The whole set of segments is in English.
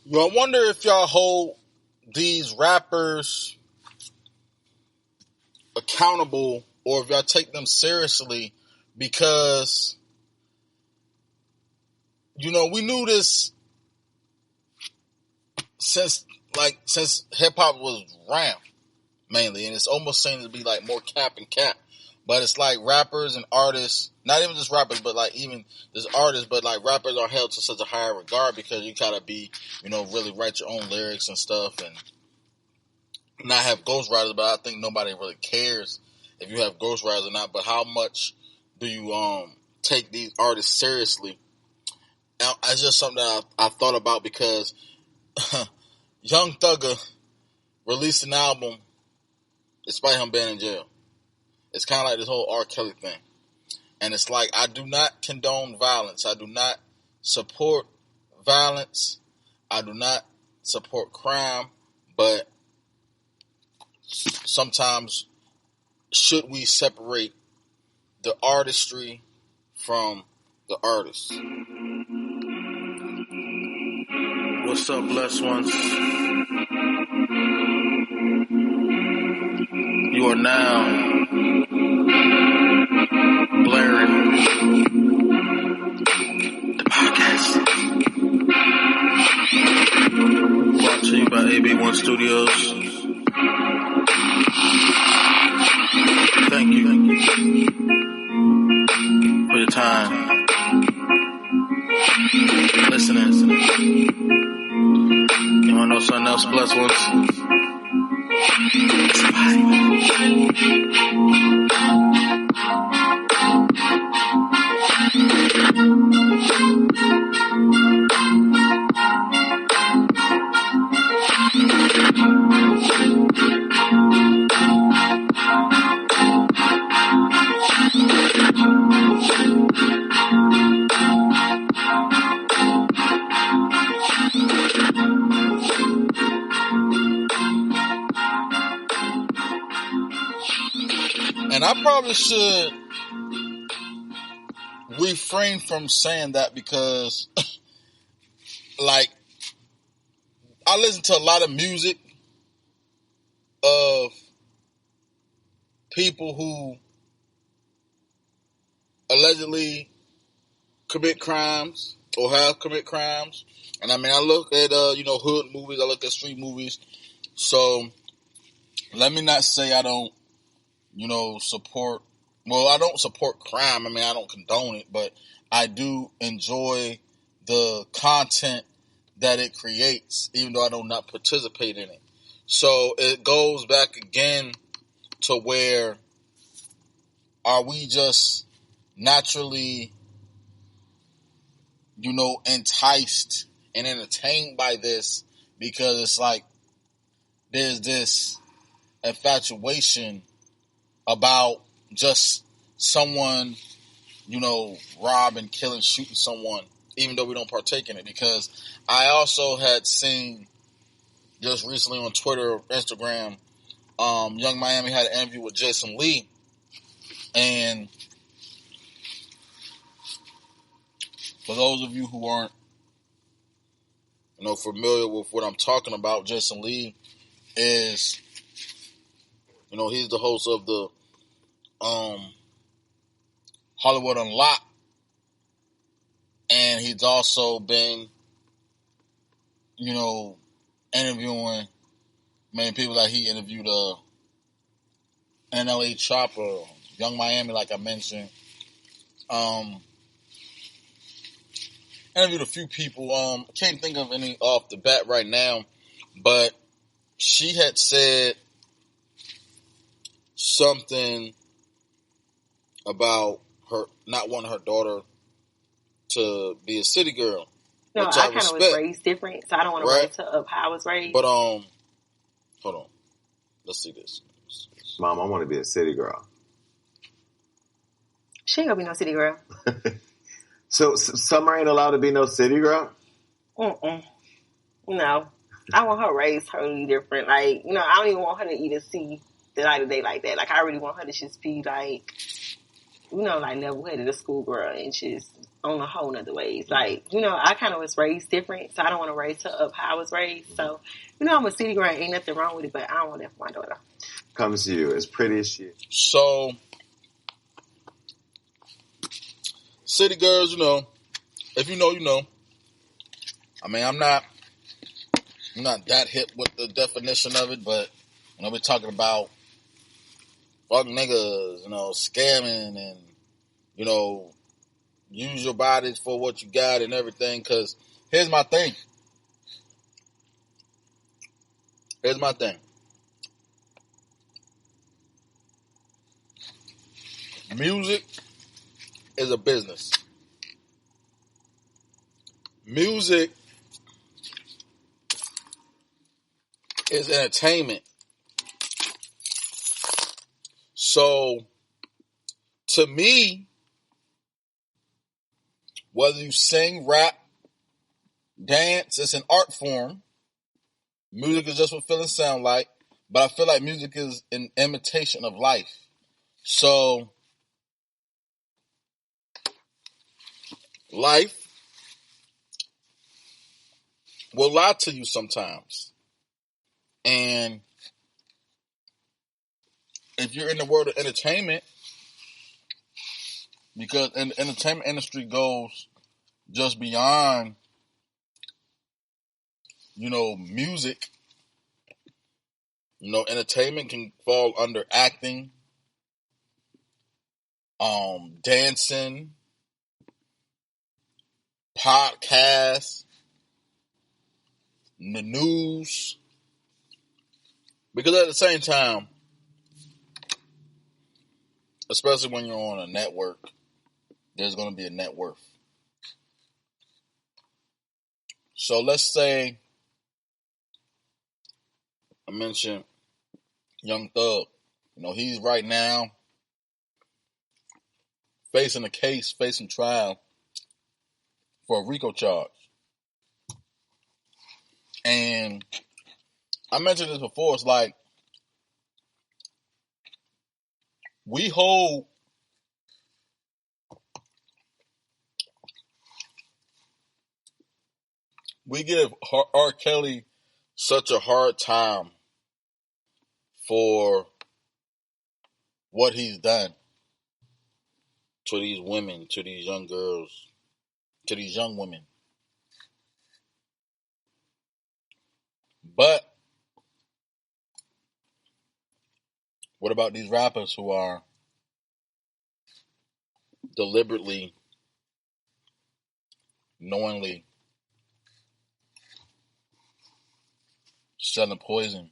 Well, I wonder if y'all hold these rappers accountable or if y'all take them seriously because, we knew this since hip hop was rap mainly, and it's almost seemed to be like more cap and cap. But it's like rappers and artists, not even just rappers, but like even just artists, but like rappers are held to such a higher regard because you gotta be, really write your own lyrics and stuff and not have ghostwriters. But I think nobody really cares if you have ghostwriters or not. But how much do you take these artists seriously? Now, it's just something that I thought about because Young Thugger released an album despite him being in jail. It's kind of like this whole R.Kelly thing. And it's like, I do not condone violence. I do not support violence. I do not support crime. But sometimes, should we separate the artistry from the artist? What's up, blessed ones? You are now blaring the podcast. Brought to you by AB1 Studios. Thank you for your time. Listening. You wanna know something else, blessed ones? And I probably should refrain from saying that because, like, I listen to a lot of music of people who allegedly commit crimes or have commit crimes. And I mean, I look at, hood movies, I look at street movies. So let me not say I don't, support, I don't support crime. I mean, I don't condone it, but I do enjoy the content that it creates, even though I do not participate in it. So it goes back again to where are we just naturally, enticed and entertained by this because it's like there's this infatuation about just someone, robbing, killing, shooting someone, even though we don't partake in it. Because I also had seen just recently on Twitter or Instagram, Young Miami had an interview with Jason Lee. And for those of you who aren't, familiar with what I'm talking about, Jason Lee is, he's the host of the Hollywood Unlocked, and he's also been, interviewing many people that he interviewed, NLA Chopper, Young Miami, like I mentioned. Interviewed a few people. I can't think of any off the bat right now, but she had said something about her not wanting her daughter to be a city girl. No, I kind of was raised different, so I don't want to raise her up how I was raised. But hold on, let's see this. Mom, I want to be a city girl. She ain't gonna be no city girl. So Summer ain't allowed to be no city girl? No. I want her raised totally different. Like, I don't even want her to even see the light of day like that. Like, I really want her to just be like, like level-headed, a schoolgirl, and just on a whole nother ways. Like, I kind of was raised different, so I don't want to raise her up how I was raised. So, I'm a city girl. Ain't nothing wrong with it, but I don't want that for my daughter. Comes to you as pretty as shit. So, city girls, if you know, you know. I mean, I'm not that hip with the definition of it, but we're talking about fuck niggas, scamming and, use your bodies for what you got and everything. Because here's my thing. Music is a business. Music is entertainment. So, to me, whether you sing, rap, dance, it's an art form. Music is just what feelings sound like. But I feel like music is an imitation of life. So, life will lie to you sometimes. And if you're in the world of entertainment, because the entertainment industry goes just beyond, music. Entertainment can fall under acting, dancing, podcasts, the news. Because at the same time, especially when you're on a network, there's going to be a net worth. So let's say I mentioned Young Thug. He's right now facing trial for a RICO charge. And I mentioned this before. It's like we give R.Kelly such a hard time for what he's done to these women, to these young girls, to these young women. But what about these rappers who are deliberately, knowingly selling poison,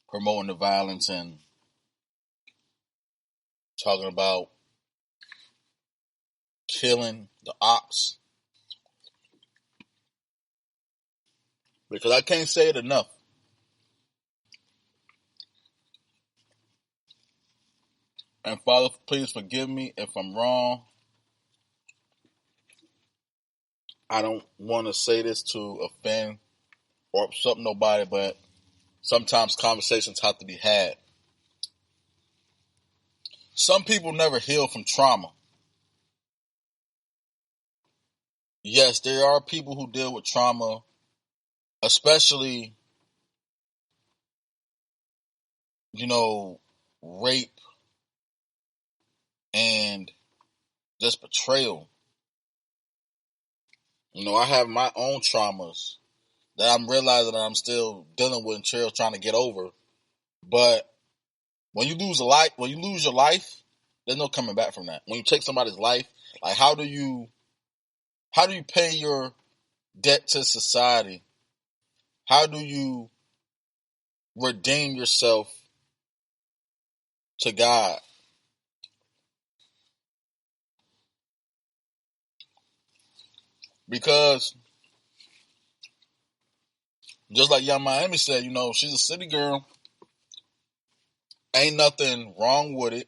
promoting the violence, and talking about killing the ops? Because I can't say it enough. And Father, please forgive me if I'm wrong. I don't want to say this to offend or upset nobody, but sometimes conversations have to be had. Some people never heal from trauma. Yes, there are people who deal with trauma, especially, rape and just betrayal. I have my own traumas that I'm realizing that I'm still dealing with and still trying to get over. But when you lose your life, there's no coming back from that. When you take somebody's life, like how do you pay your debt to society? How do you redeem yourself to God? Because just like Young Miami said, she's a city girl. Ain't nothing wrong with it.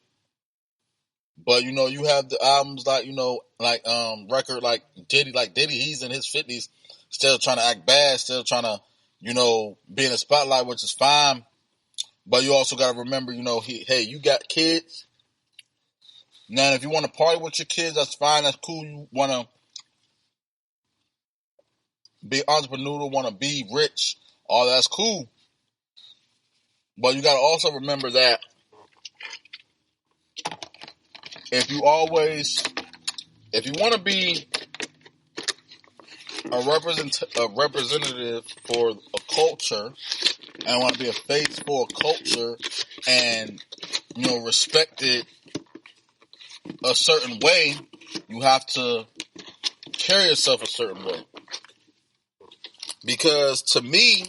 But you have the albums record like Diddy, he's in his 50s, still trying to act bad, still trying to, be in the spotlight, which is fine. But you also got to remember, you got kids. Now, if you want to party with your kids, that's fine. That's cool. You want to be entrepreneurial, want to be rich, all that's cool. But you got to also remember that if you want to be a representative for a culture and want to be a face for a culture and, respect it a certain way, you have to carry yourself a certain way. Because to me,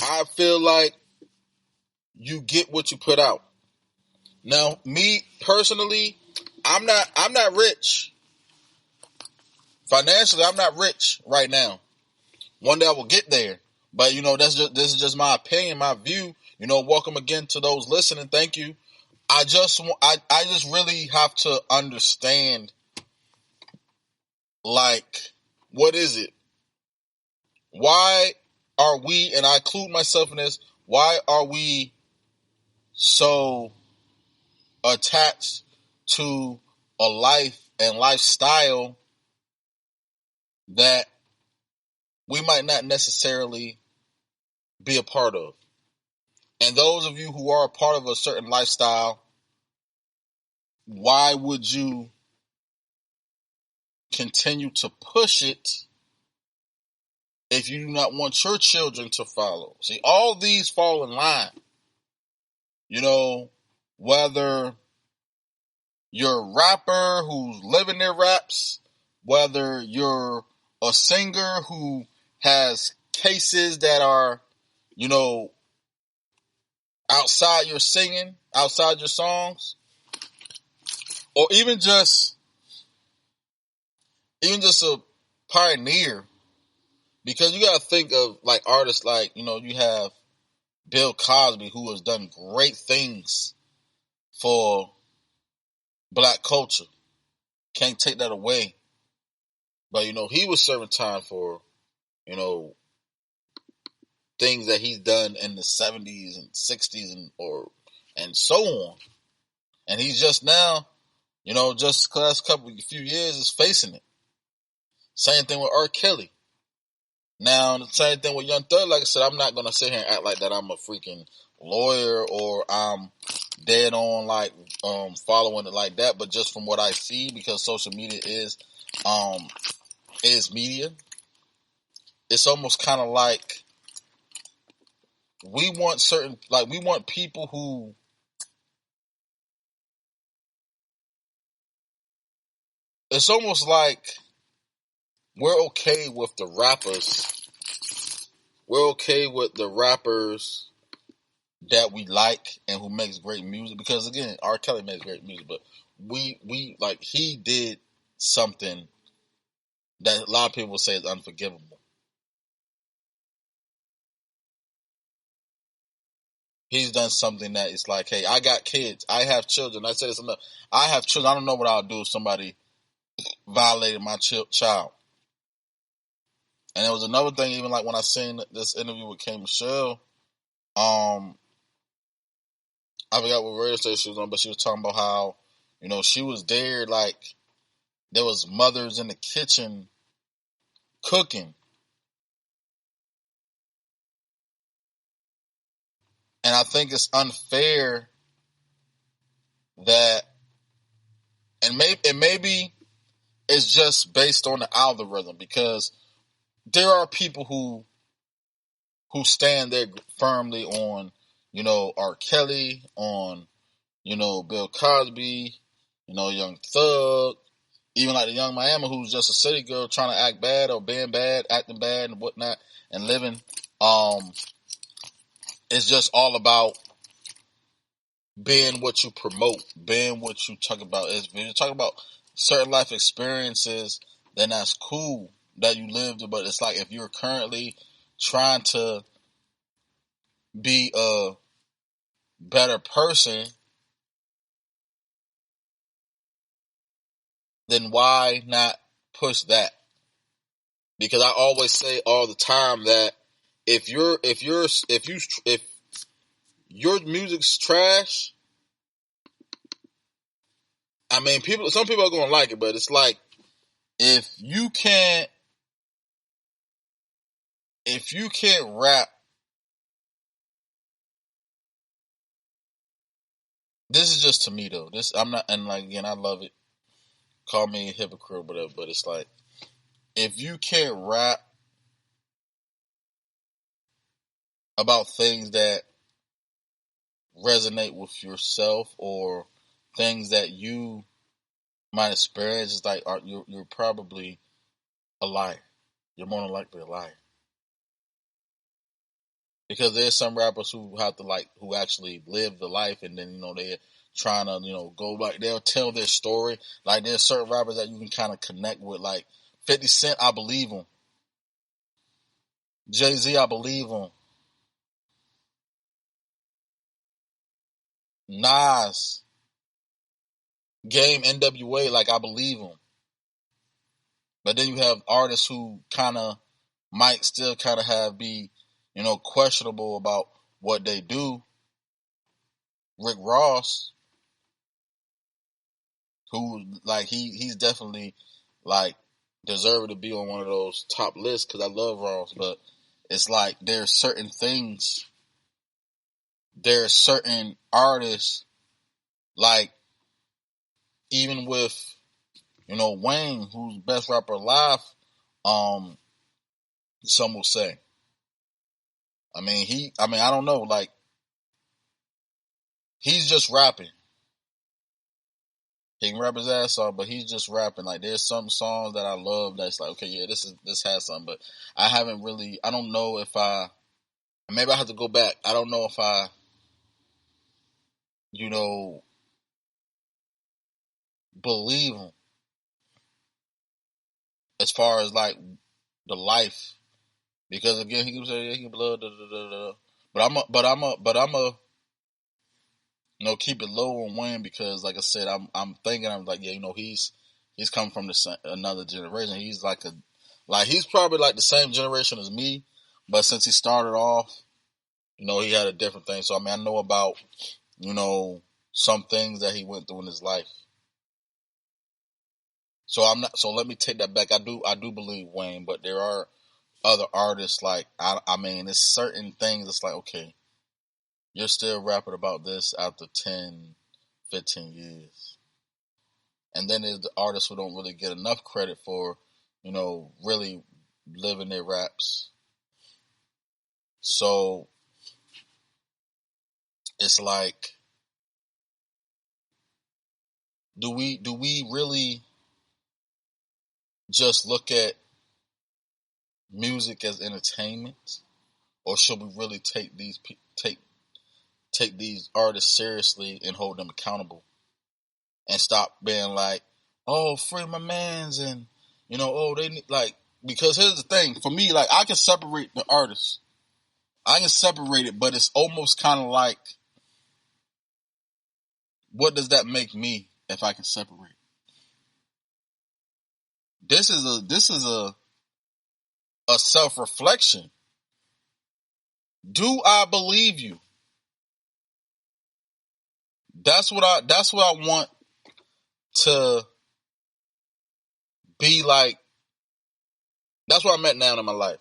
I feel like you get what you put out. Now, me personally, I'm not rich. Financially, I'm not rich right now. One day I will get there. But this is just my opinion, my view. Welcome again to those listening. Thank you. I just really have to understand, like, what is it? Why are we, and I include myself in this, why are we so attached to a life and lifestyle that we might not necessarily be a part of? And those of you who are a part of a certain lifestyle, why would you continue to push it if you do not want your children to follow? See, all these fall in line. Whether you're a rapper who's living their raps, whether you're a singer who has cases that are, outside your singing, outside your songs, or even just a pioneer. Because you got to think of like artists like, you have Bill Cosby, who has done great things for black culture. Can't take that away. But, he was serving time for, things that he's done in the 70s and 60s and so on. And he's just now, just the last few years is facing it. Same thing with R.Kelly. Now, the same thing with Young Thug. Like I said, I'm not going to sit here and act like that I'm a freaking lawyer or I'm dead on like following it like that. But just from what I see, because social media is media, it's almost kind of like we want people who it's almost like we're okay with the rappers. We're okay with the rappers that we like and who makes great music. Because again, R. Kelly makes great music, but we like he did something that a lot of people say is unforgivable. He's done something that is like, hey, I got kids. I have children. I said this enough. I have children. I don't know what I'll do if somebody violated my child. And there was another thing, even like when I seen this interview with K. Michelle, I forgot what radio station she was on, but she was talking about how, she was there, like, there was mothers in the kitchen cooking. And I think it's unfair that, and maybe it's just based on the algorithm, because there are people who stand there firmly on, R. Kelly, on, Bill Cosby, Young Thug, even like the Young Miami, who's just a city girl trying to act bad or being bad, acting bad and whatnot, and living. It's just all about being what you promote, being what you talk about. If you talk about certain life experiences, then that's cool that you lived, but it's like if you're currently trying to be a better person, then why not push that? Because I always say all the time that if your music's trash, I mean, some people are gonna like it, but it's like if you can't rap, this is just to me though. I'm not, and like again, I love it. Call me a hypocrite, or whatever, but it's like if you can't rap about things that resonate with yourself or things that you might experience, it's like you're probably a liar. You're more than likely a liar. Because there's some rappers who have to who actually live the life, and then they're trying to go they'll tell their story. Like there's certain rappers that you can kind of connect with, like 50 Cent. I believe him. Jay-Z, I believe him. Nas, Game, NWA, like I believe him. But then you have artists who kind of might still kind of be questionable about what they do. Rick Ross, who he's definitely deserved to be on one of those top lists because I love Ross, but it's like there's certain artists, like even with Wayne, who's best rapper alive, some will say. I mean I don't know, he's just rapping. He can rap his ass off, but he's just rapping. Like there's some songs that I love that's like, okay, yeah, this has something, but I don't know if maybe I have to go back. I don't know if I believe him as far as like the life, because again he can say he can blood, but I'm a keep it low on Wayne because like I said I'm thinking I'm like he's come from another generation. He's he's probably like the same generation as me, but since he started off, he had a different thing. So I know about some things that he went through in his life. So let me take that back. I do believe Wayne, but there are other artists it's certain things. It's like, okay, you're still rapping about this after 10, 15 years. And then there's the artists who don't really get enough credit for, really living their raps. So it's like, do we really just look at music as entertainment, or should we really take these artists seriously and hold them accountable, and stop being like, oh, free my mans, and oh, they need, because here's the thing for me, I can separate the artists, I can separate it, but it's almost kind of like, what does that make me if I can separate? This is a self-reflection. Do I believe you? That's what I want to be like. That's where I'm at now in my life.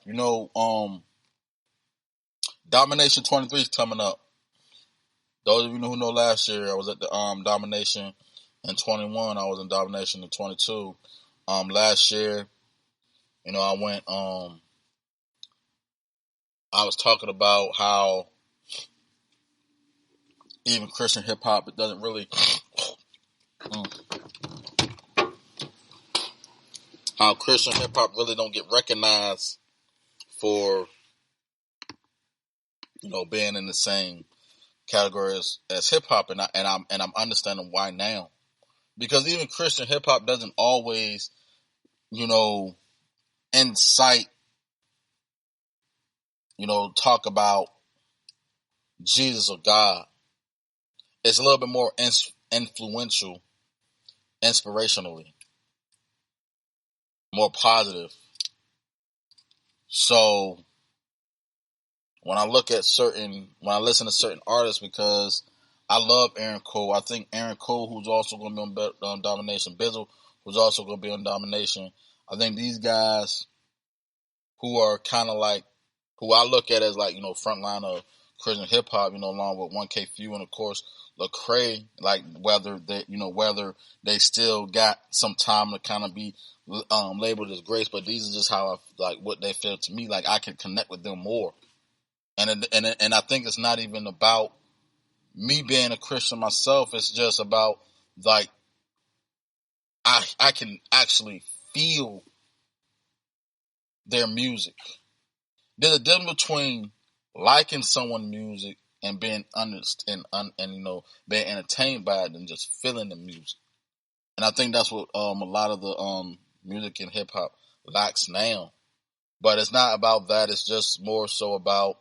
Domination 23 is coming up. Those of you who know, last year I was at the Domination in 21. I was in Domination in 22. Last year, I went. I was talking about how even Christian hip hop, it doesn't really. How Christian hip hop really don't get recognized for being in the same category as hip hop, and I'm understanding why now, because even Christian hip hop doesn't always incite talk about Jesus or God. It's a little bit more influential, inspirationally, more positive. So when I listen to certain artists, because I love Aaron Cole. I think Aaron Cole, who's also going to be on Domination, Bizzle, who's also going to be on Domination. I think these guys who are kind of like, who I look at as like, front line of Christian hip hop, along with 1K Few and of course Lecrae, like whether they still got some time to kind of be labeled as greats, but these are just how what they feel to me. Like I can connect with them more, and I think it's not even about me being a Christian myself. It's just about like I can actually feel their music. There's a difference between liking someone's music and being being entertained by it and just feeling the music. And I think that's what a lot of the music in hip hop lacks now. But it's not about that. It's just more so about,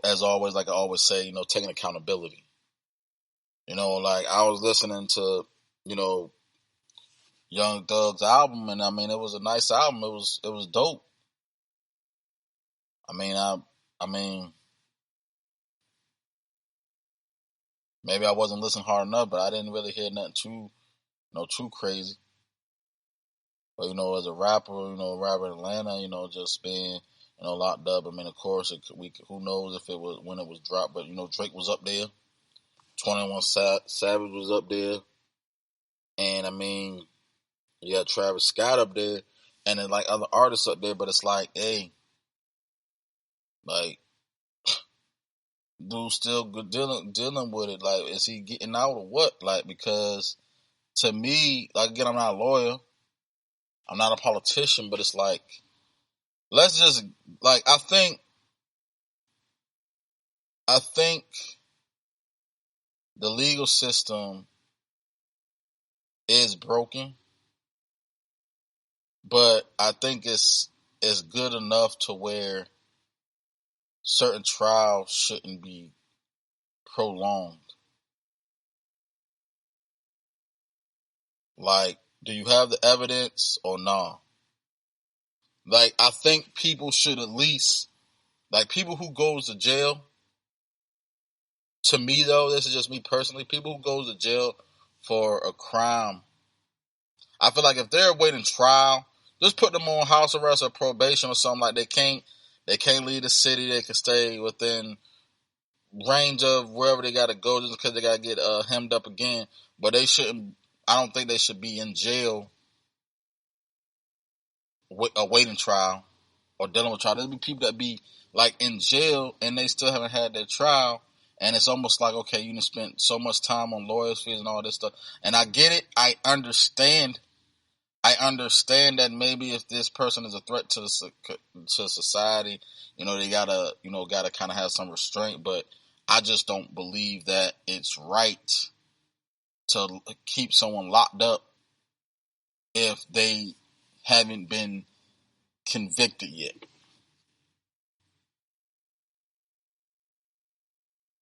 as always, like I always say, taking accountability. Like I was listening to, Young Thug's album, and I mean it was a nice album. It was dope. I mean, maybe I wasn't listening hard enough, but I didn't really hear nothing too crazy. But as a rapper, rapper in Atlanta, just being, locked up. I mean, of course, who knows if it was when it was dropped, but Drake was up there, 21 Savage was up there, and I mean, you got Travis Scott up there, and then like other artists up there. But it's like, hey, like, dude, still dealing with it. Like, is he getting out or what? Like, because to me, like, again, I'm not a lawyer, I'm not a politician, but it's like, let's just like, I think the legal system is broken, but I think it's good enough to where certain trials shouldn't be prolonged. Like, do you have the evidence or not? Like, I think people should at least, like, people who goes to jail, to me though, this is just me personally, people who goes to jail for a crime, I feel like if they're awaiting trial, just put them on house arrest or probation or something. Like they can't leave the city. They can stay within range of wherever they got to go just because they got to get hemmed up again. But they shouldn't. I don't think they should be in jail awaiting trial or dealing with trial. There'll be people that be like in jail and they still haven't had their trial. And it's almost like, okay, you done spent so much time on lawyers' fees and all this stuff. And I get it. I understand that maybe if this person is a threat to society, they gotta kind of have some restraint. But I just don't believe that it's right to keep someone locked up if they haven't been convicted yet.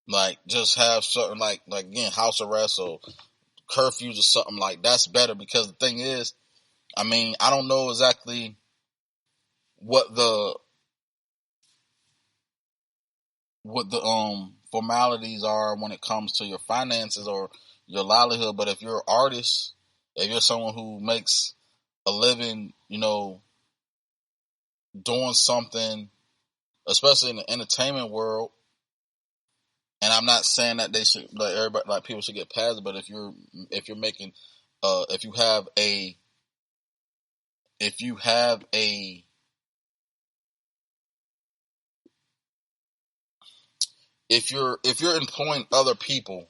Like, just have certain like again, house arrest or curfews or something like that's better, because the thing is, I mean, I don't know exactly what the formalities are when it comes to your finances or your livelihood, but if you're an artist, if you're someone who makes a living, doing something, especially in the entertainment world, and I'm not saying that they should, like everybody, like people should get past it, but if you're making, if you have if you're employing other people,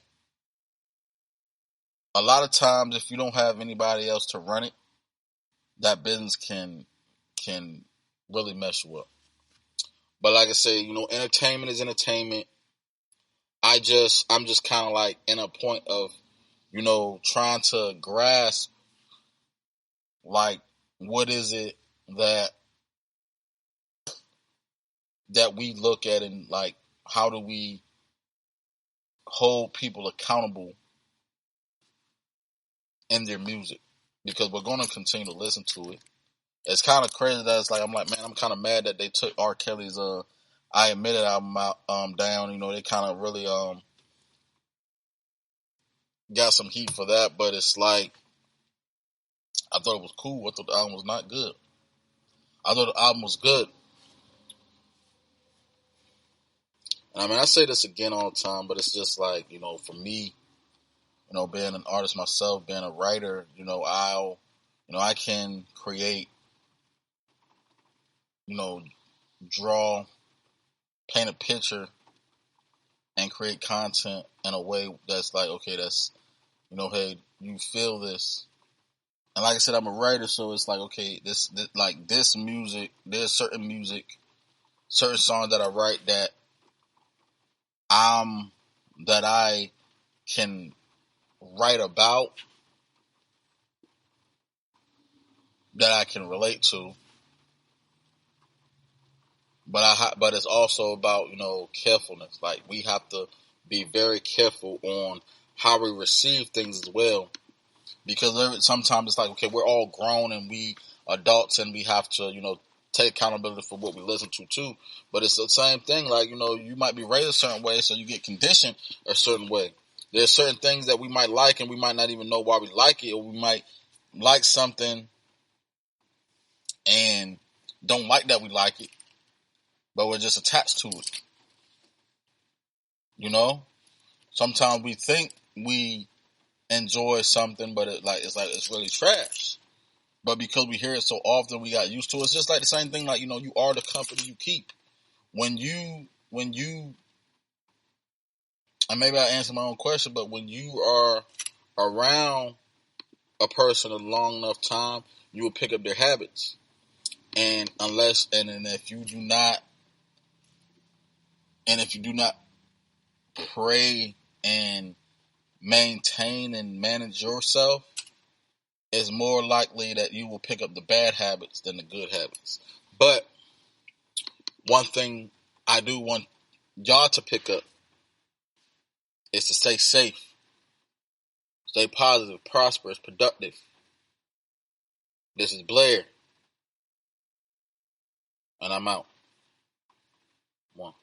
a lot of times if you don't have anybody else to run it, that business can really mess you up. But like I say, entertainment is entertainment. I'm just kind of like in a point of, trying to grasp, like, what is it that we look at, and like, how do we hold people accountable in their music? Because we're going to continue to listen to it. It's kind of crazy that it's like, I'm like, man, I'm kind of mad that they took R. Kelly's I Admit It album out, down. They kind of really got some heat for that, but it's like, I thought it was cool. I thought the album was not good. I thought the album was good. And I mean, I say this again all the time, but it's just like, for me, being an artist myself, being a writer, I can create, draw, paint a picture, and create content in a way that's like, okay, that's, hey, you feel this. And like I said, I'm a writer, so it's like, okay, this music, there's certain songs that I write that I can write about, that I can relate to. But it's also about, carefulness. Like, we have to be very careful on how we receive things as well. Because sometimes it's like, okay, we're all grown and we adults and we have to, take accountability for what we listen to too. But it's the same thing. Like, you might be raised a certain way, so you get conditioned a certain way. There's certain things that we might like and we might not even know why we like it, or we might like something and don't like that we like it, but we're just attached to it. Sometimes we think we enjoy something, but it's really trash. But because we hear it so often, we got used to it. It's just like the same thing. Like, you are the company you keep. When you, and maybe I answer my own question, but when you are around a person a long enough time, you will pick up their habits. And if you do not pray and maintain and manage yourself, it's more likely that you will pick up the bad habits than the good habits. But one thing I do want y'all to pick up is to stay safe, stay positive, prosperous, productive. This is Blair, and I'm out. One.